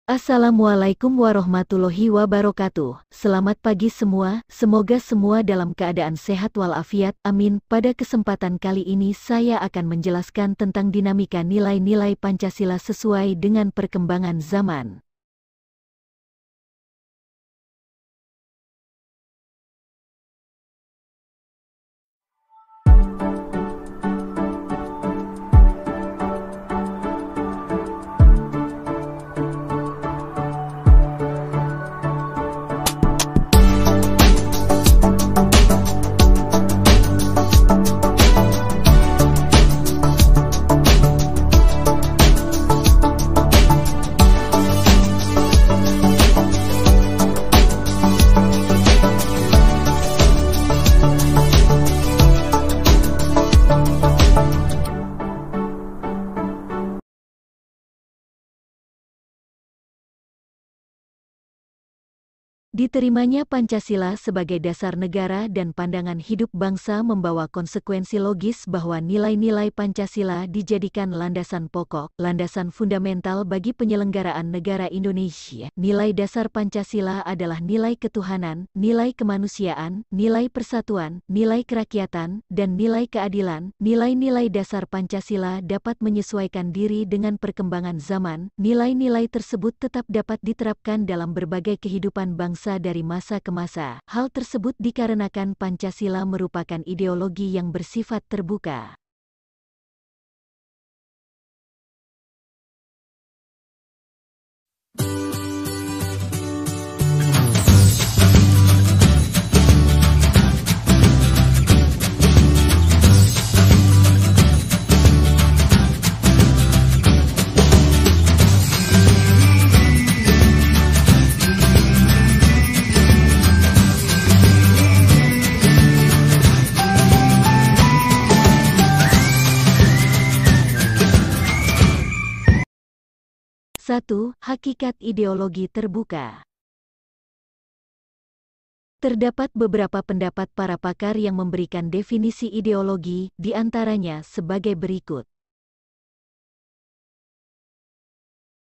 Assalamualaikum warahmatullahi wabarakatuh. Selamat pagi semua, semoga semua dalam keadaan sehat walafiat, amin. Pada kesempatan kali ini saya akan menjelaskan tentang dinamika nilai-nilai Pancasila sesuai dengan perkembangan zaman. Diterimanya Pancasila sebagai dasar negara dan pandangan hidup bangsa membawa konsekuensi logis bahwa nilai-nilai Pancasila dijadikan landasan pokok, landasan fundamental bagi penyelenggaraan negara Indonesia. Nilai dasar Pancasila adalah nilai ketuhanan, nilai kemanusiaan, nilai persatuan, nilai kerakyatan, dan nilai keadilan. Nilai-nilai dasar Pancasila dapat menyesuaikan diri dengan perkembangan zaman. Nilai-nilai tersebut tetap dapat diterapkan dalam berbagai kehidupan bangsa dari masa ke masa. Hal tersebut dikarenakan Pancasila merupakan ideologi yang bersifat terbuka. Satu, hakikat ideologi terbuka. Terdapat beberapa pendapat para pakar yang memberikan definisi ideologi, di antaranya sebagai berikut.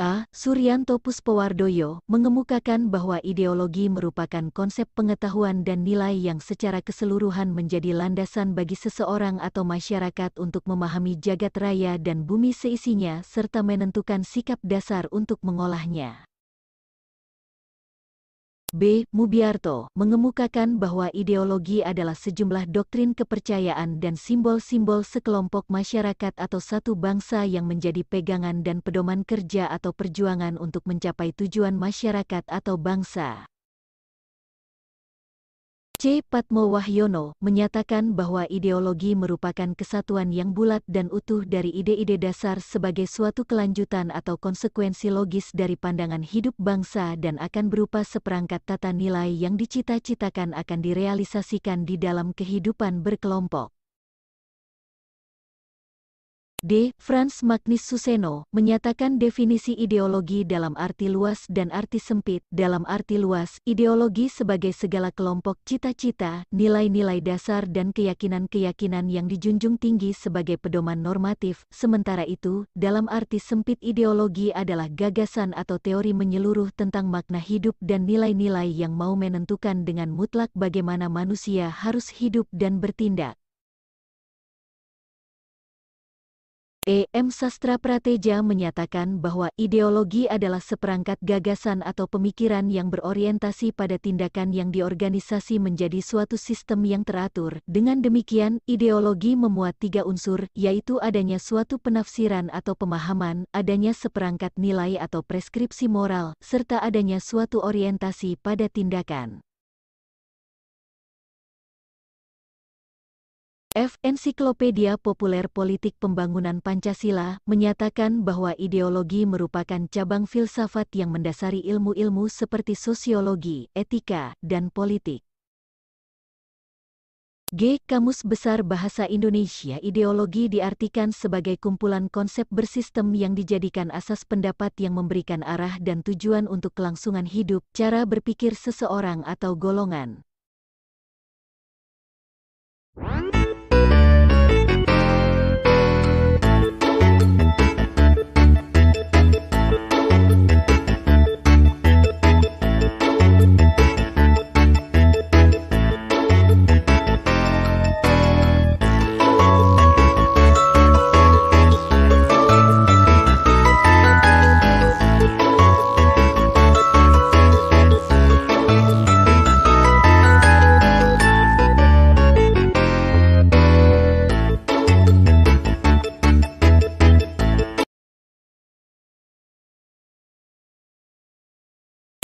A. Suryanto Puspowardoyo mengemukakan bahwa ideologi merupakan konsep pengetahuan dan nilai yang secara keseluruhan menjadi landasan bagi seseorang atau masyarakat untuk memahami jagat raya dan bumi seisinya serta menentukan sikap dasar untuk mengolahnya. B. Mubiarto mengemukakan bahwa ideologi adalah sejumlah doktrin kepercayaan dan simbol-simbol sekelompok masyarakat atau satu bangsa yang menjadi pegangan dan pedoman kerja atau perjuangan untuk mencapai tujuan masyarakat atau bangsa. C. Patmo Wahyono menyatakan bahwa ideologi merupakan kesatuan yang bulat dan utuh dari ide-ide dasar sebagai suatu kelanjutan atau konsekuensi logis dari pandangan hidup bangsa dan akan berupa seperangkat tata nilai yang dicita-citakan akan direalisasikan di dalam kehidupan berkelompok. D. Frans Magnis Suseno menyatakan definisi ideologi dalam arti luas dan arti sempit. Dalam arti luas, ideologi sebagai segala kelompok cita-cita, nilai-nilai dasar dan keyakinan-keyakinan yang dijunjung tinggi sebagai pedoman normatif. Sementara itu, dalam arti sempit ideologi adalah gagasan atau teori menyeluruh tentang makna hidup dan nilai-nilai yang mau menentukan dengan mutlak bagaimana manusia harus hidup dan bertindak. E. M. Sastra Prateja menyatakan bahwa ideologi adalah seperangkat gagasan atau pemikiran yang berorientasi pada tindakan yang diorganisasi menjadi suatu sistem yang teratur. Dengan demikian, ideologi memuat tiga unsur, yaitu adanya suatu penafsiran atau pemahaman, adanya seperangkat nilai atau preskripsi moral, serta adanya suatu orientasi pada tindakan. F. Ensiklopedia Populer Politik Pembangunan Pancasila menyatakan bahwa ideologi merupakan cabang filsafat yang mendasari ilmu-ilmu seperti sosiologi, etika, dan politik. G. Kamus Besar Bahasa Indonesia. Ideologi diartikan sebagai kumpulan konsep bersistem yang dijadikan asas pendapat yang memberikan arah dan tujuan untuk kelangsungan hidup, cara berpikir seseorang atau golongan.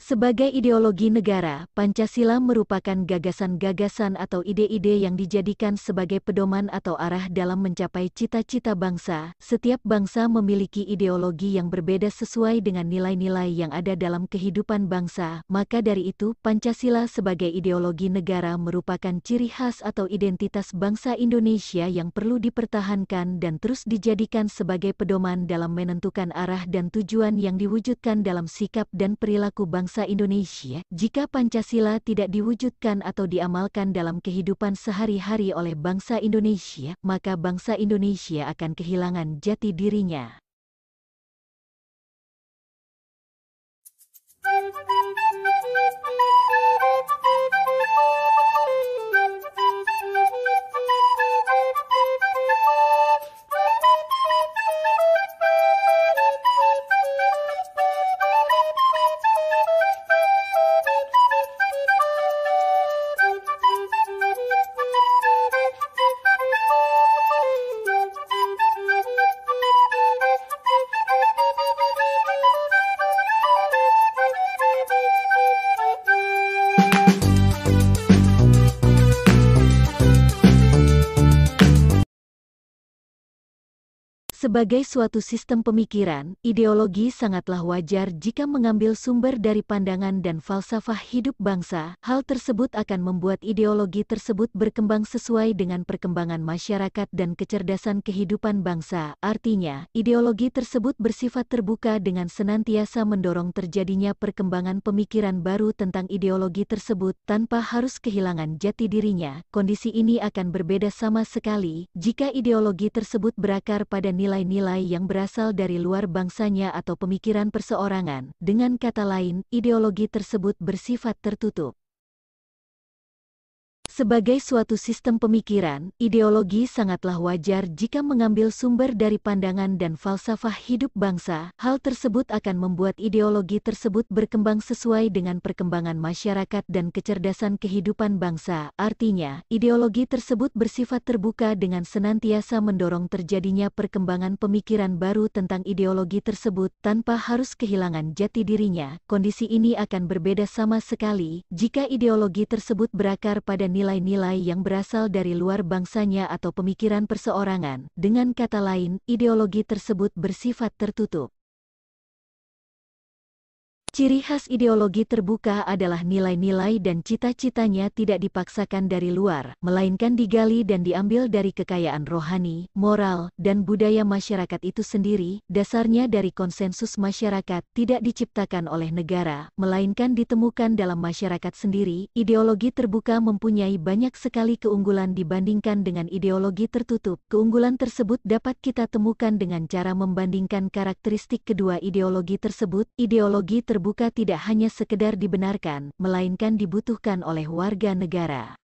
Sebagai ideologi negara, Pancasila merupakan gagasan-gagasan atau ide-ide yang dijadikan sebagai pedoman atau arah dalam mencapai cita-cita bangsa. Setiap bangsa memiliki ideologi yang berbeda sesuai dengan nilai-nilai yang ada dalam kehidupan bangsa. Maka dari itu, Pancasila sebagai ideologi negara merupakan ciri khas atau identitas bangsa Indonesia yang perlu dipertahankan dan terus dijadikan sebagai pedoman dalam menentukan arah dan tujuan yang diwujudkan dalam sikap dan perilaku bangsa Indonesia. Jika Pancasila tidak diwujudkan atau diamalkan dalam kehidupan sehari-hari oleh bangsa Indonesia, maka bangsa Indonesia akan kehilangan jati dirinya. Sebagai suatu sistem pemikiran, ideologi sangatlah wajar jika mengambil sumber dari pandangan dan falsafah hidup bangsa. Hal tersebut akan membuat ideologi tersebut berkembang sesuai dengan perkembangan masyarakat dan kecerdasan kehidupan bangsa. Artinya, ideologi tersebut bersifat terbuka dengan senantiasa mendorong terjadinya perkembangan pemikiran baru tentang ideologi tersebut tanpa harus kehilangan jati dirinya. Kondisi ini akan berbeda sama sekali jika ideologi tersebut berakar pada nilai-nilai yang berasal dari luar bangsanya atau pemikiran perseorangan. Dengan kata lain, ideologi tersebut bersifat tertutup. Sebagai suatu sistem pemikiran, ideologi sangatlah wajar jika mengambil sumber dari pandangan dan falsafah hidup bangsa. Hal tersebut akan membuat ideologi tersebut berkembang sesuai dengan perkembangan masyarakat dan kecerdasan kehidupan bangsa. Artinya, ideologi tersebut bersifat terbuka dengan senantiasa mendorong terjadinya perkembangan pemikiran baru tentang ideologi tersebut tanpa harus kehilangan jati dirinya. Kondisi ini akan berbeda sama sekali jika ideologi tersebut berakar pada nilai-nilai yang berasal dari luar bangsanya atau pemikiran perseorangan. Dengan kata lain, ideologi tersebut bersifat tertutup. Ciri khas ideologi terbuka adalah nilai-nilai dan cita-citanya tidak dipaksakan dari luar, melainkan digali dan diambil dari kekayaan rohani, moral, dan budaya masyarakat itu sendiri. Dasarnya dari konsensus masyarakat, tidak diciptakan oleh negara, melainkan ditemukan dalam masyarakat sendiri. Ideologi terbuka mempunyai banyak sekali keunggulan dibandingkan dengan ideologi tertutup. Keunggulan tersebut dapat kita temukan dengan cara membandingkan karakteristik kedua ideologi tersebut. Ideologi terbuka tidak hanya sekedar dibenarkan, melainkan dibutuhkan oleh warga negara.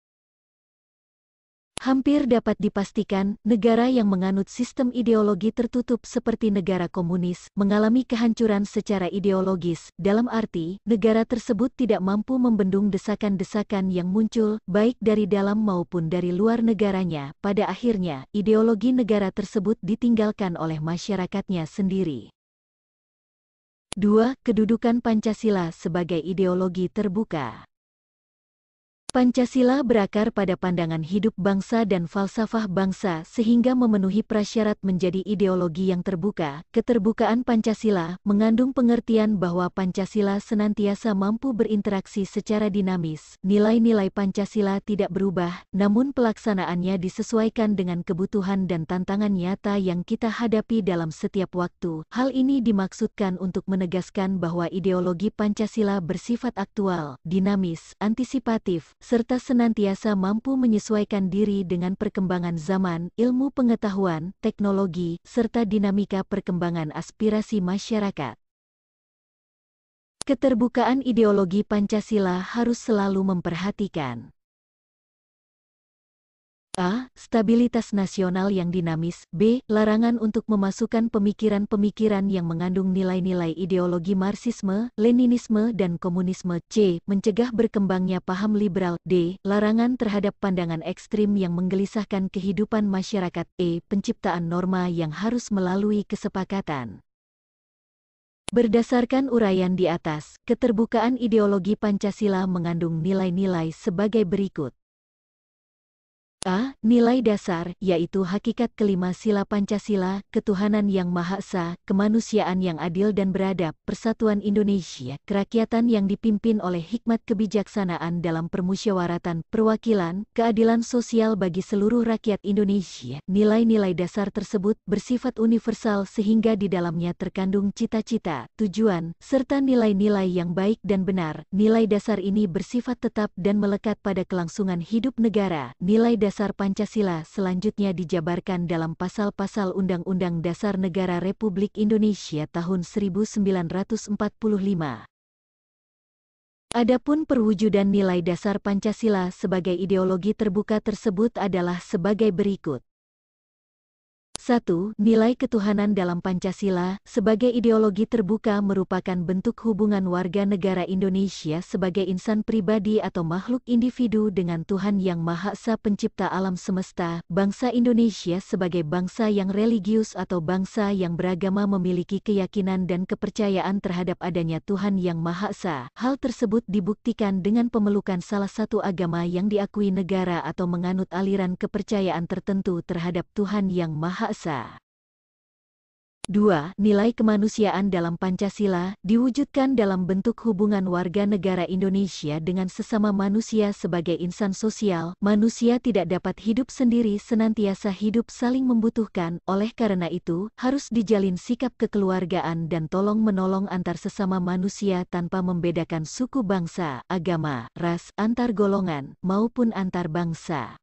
Hampir dapat dipastikan, negara yang menganut sistem ideologi tertutup seperti negara komunis, mengalami kehancuran secara ideologis, dalam arti, negara tersebut tidak mampu membendung desakan-desakan yang muncul, baik dari dalam maupun dari luar negaranya. Pada akhirnya, ideologi negara tersebut ditinggalkan oleh masyarakatnya sendiri. 2. Kedudukan Pancasila sebagai ideologi terbuka. Pancasila berakar pada pandangan hidup bangsa dan falsafah bangsa sehingga memenuhi prasyarat menjadi ideologi yang terbuka. Keterbukaan Pancasila mengandung pengertian bahwa Pancasila senantiasa mampu berinteraksi secara dinamis. Nilai-nilai Pancasila tidak berubah, namun pelaksanaannya disesuaikan dengan kebutuhan dan tantangan nyata yang kita hadapi dalam setiap waktu. Hal ini dimaksudkan untuk menegaskan bahwa ideologi Pancasila bersifat aktual, dinamis, antisipatif, serta senantiasa mampu menyesuaikan diri dengan perkembangan zaman, ilmu pengetahuan, teknologi, serta dinamika perkembangan aspirasi masyarakat. Keterbukaan ideologi Pancasila harus selalu memperhatikan A. Stabilitas nasional yang dinamis. B. Larangan untuk memasukkan pemikiran-pemikiran yang mengandung nilai-nilai ideologi Marxisme, Leninisme dan komunisme. C. Mencegah berkembangnya paham liberal. D. Larangan terhadap pandangan ekstrim yang menggelisahkan kehidupan masyarakat. E. Penciptaan norma yang harus melalui kesepakatan. Berdasarkan uraian di atas, keterbukaan ideologi Pancasila mengandung nilai-nilai sebagai berikut. A. Nilai dasar, yaitu hakikat kelima sila Pancasila, ketuhanan yang Maha Esa, kemanusiaan yang adil dan beradab, persatuan Indonesia, kerakyatan yang dipimpin oleh hikmat kebijaksanaan dalam permusyawaratan, perwakilan, keadilan sosial bagi seluruh rakyat Indonesia. Nilai-nilai dasar tersebut bersifat universal sehingga di dalamnya terkandung cita-cita, tujuan, serta nilai-nilai yang baik dan benar. Nilai dasar ini bersifat tetap dan melekat pada kelangsungan hidup negara. Nilai dasar Pancasila selanjutnya dijabarkan dalam pasal-pasal Undang-Undang Dasar Negara Republik Indonesia tahun 1945. Adapun perwujudan nilai dasar Pancasila sebagai ideologi terbuka tersebut adalah sebagai berikut. 1. Nilai ketuhanan dalam Pancasila sebagai ideologi terbuka merupakan bentuk hubungan warga negara Indonesia sebagai insan pribadi atau makhluk individu dengan Tuhan Yang Maha Esa pencipta alam semesta. Bangsa Indonesia sebagai bangsa yang religius atau bangsa yang beragama memiliki keyakinan dan kepercayaan terhadap adanya Tuhan Yang Maha Esa. Hal tersebut dibuktikan dengan pemelukan salah satu agama yang diakui negara atau menganut aliran kepercayaan tertentu terhadap Tuhan Yang Maha Esa. 2. Nilai kemanusiaan dalam Pancasila diwujudkan dalam bentuk hubungan warga negara Indonesia dengan sesama manusia sebagai insan sosial. Manusia tidak dapat hidup sendiri, senantiasa hidup saling membutuhkan. Oleh karena itu, harus dijalin sikap kekeluargaan dan tolong-menolong antar sesama manusia tanpa membedakan suku, bangsa, agama, ras, antar golongan, maupun antar bangsa.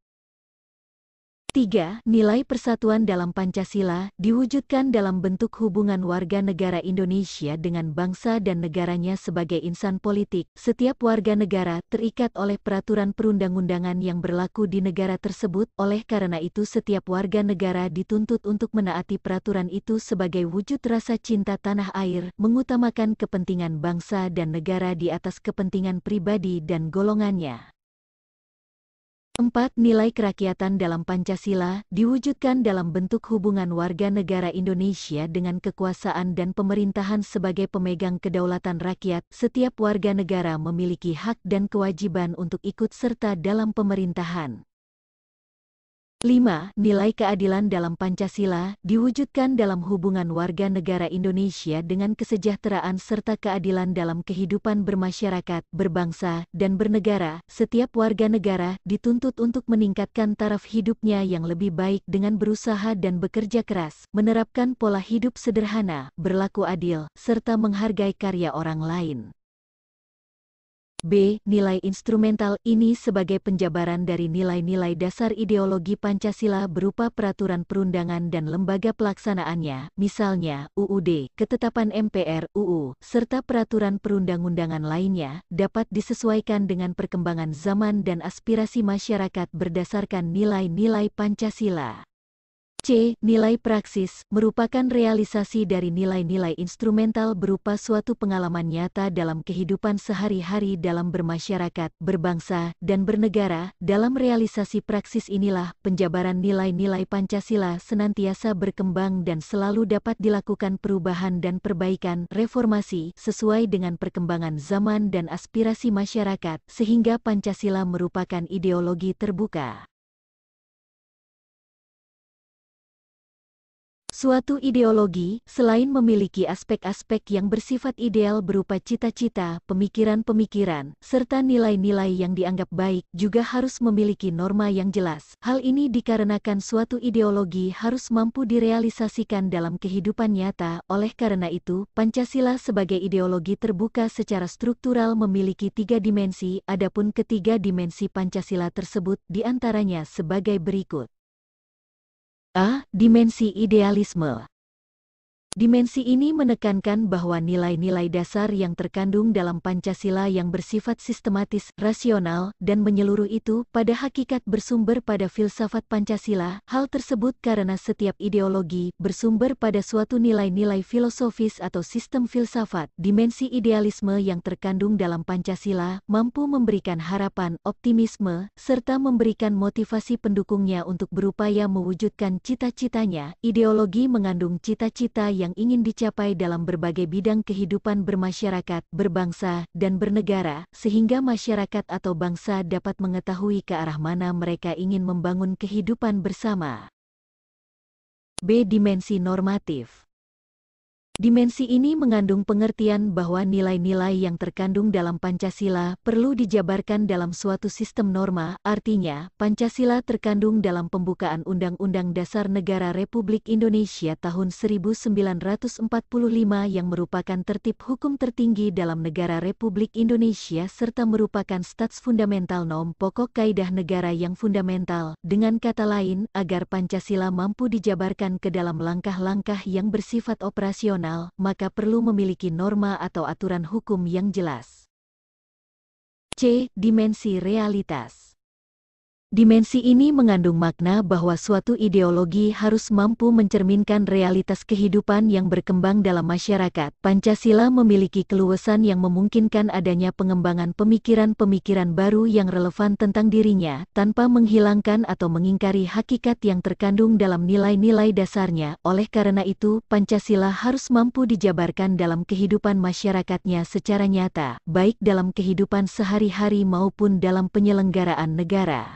3. Nilai persatuan dalam Pancasila diwujudkan dalam bentuk hubungan warga negara Indonesia dengan bangsa dan negaranya sebagai insan politik. Setiap warga negara terikat oleh peraturan perundang-undangan yang berlaku di negara tersebut. Oleh karena itu, setiap warga negara dituntut untuk menaati peraturan itu sebagai wujud rasa cinta tanah air, mengutamakan kepentingan bangsa dan negara di atas kepentingan pribadi dan golongannya. 4. Nilai kerakyatan dalam Pancasila diwujudkan dalam bentuk hubungan warga negara Indonesia dengan kekuasaan dan pemerintahan sebagai pemegang kedaulatan rakyat. Setiap warga negara memiliki hak dan kewajiban untuk ikut serta dalam pemerintahan. 5. Nilai keadilan dalam Pancasila diwujudkan dalam hubungan warga negara Indonesia dengan kesejahteraan serta keadilan dalam kehidupan bermasyarakat, berbangsa, dan bernegara. Setiap warga negara dituntut untuk meningkatkan taraf hidupnya yang lebih baik dengan berusaha dan bekerja keras, menerapkan pola hidup sederhana, berlaku adil, serta menghargai karya orang lain. B. Nilai instrumental ini sebagai penjabaran dari nilai-nilai dasar ideologi Pancasila berupa peraturan perundangan dan lembaga pelaksanaannya, misalnya UUD, ketetapan MPR, UU, serta peraturan perundang-undangan lainnya, dapat disesuaikan dengan perkembangan zaman dan aspirasi masyarakat berdasarkan nilai-nilai Pancasila. C. Nilai praksis merupakan realisasi dari nilai-nilai instrumental berupa suatu pengalaman nyata dalam kehidupan sehari-hari dalam bermasyarakat, berbangsa, dan bernegara. Dalam realisasi praksis inilah penjabaran nilai-nilai Pancasila senantiasa berkembang dan selalu dapat dilakukan perubahan dan perbaikan, reformasi, sesuai dengan perkembangan zaman dan aspirasi masyarakat, sehingga Pancasila merupakan ideologi terbuka. Suatu ideologi, selain memiliki aspek-aspek yang bersifat ideal berupa cita-cita, pemikiran-pemikiran, serta nilai-nilai yang dianggap baik, juga harus memiliki norma yang jelas. Hal ini dikarenakan suatu ideologi harus mampu direalisasikan dalam kehidupan nyata. Oleh karena itu, Pancasila sebagai ideologi terbuka secara struktural memiliki 3 dimensi, adapun ketiga dimensi Pancasila tersebut diantaranya sebagai berikut. A. Dimensi idealisme. Dimensi ini menekankan bahwa nilai-nilai dasar yang terkandung dalam Pancasila yang bersifat sistematis, rasional, dan menyeluruh itu pada hakikat bersumber pada filsafat Pancasila. Hal tersebut karena setiap ideologi bersumber pada suatu nilai-nilai filosofis atau sistem filsafat. Dimensi idealisme yang terkandung dalam Pancasila mampu memberikan harapan, optimisme, serta memberikan motivasi pendukungnya untuk berupaya mewujudkan cita-citanya. Ideologi mengandung cita-cita yang yang ingin dicapai dalam berbagai bidang kehidupan bermasyarakat, berbangsa, dan bernegara, sehingga masyarakat atau bangsa dapat mengetahui ke arah mana mereka ingin membangun kehidupan bersama. B. Dimensi normatif. Dimensi ini mengandung pengertian bahwa nilai-nilai yang terkandung dalam Pancasila perlu dijabarkan dalam suatu sistem norma, artinya, Pancasila terkandung dalam pembukaan Undang-Undang Dasar Negara Republik Indonesia tahun 1945 yang merupakan tertib hukum tertinggi dalam negara Republik Indonesia serta merupakan stats fundamental norm pokok kaidah negara yang fundamental, dengan kata lain, agar Pancasila mampu dijabarkan ke dalam langkah-langkah yang bersifat operasional, maka perlu memiliki norma atau aturan hukum yang jelas. C. Dimensi realitas. Dimensi ini mengandung makna bahwa suatu ideologi harus mampu mencerminkan realitas kehidupan yang berkembang dalam masyarakat. Pancasila memiliki keluasan yang memungkinkan adanya pengembangan pemikiran-pemikiran baru yang relevan tentang dirinya, tanpa menghilangkan atau mengingkari hakikat yang terkandung dalam nilai-nilai dasarnya. Oleh karena itu, Pancasila harus mampu dijabarkan dalam kehidupan masyarakatnya secara nyata, baik dalam kehidupan sehari-hari maupun dalam penyelenggaraan negara.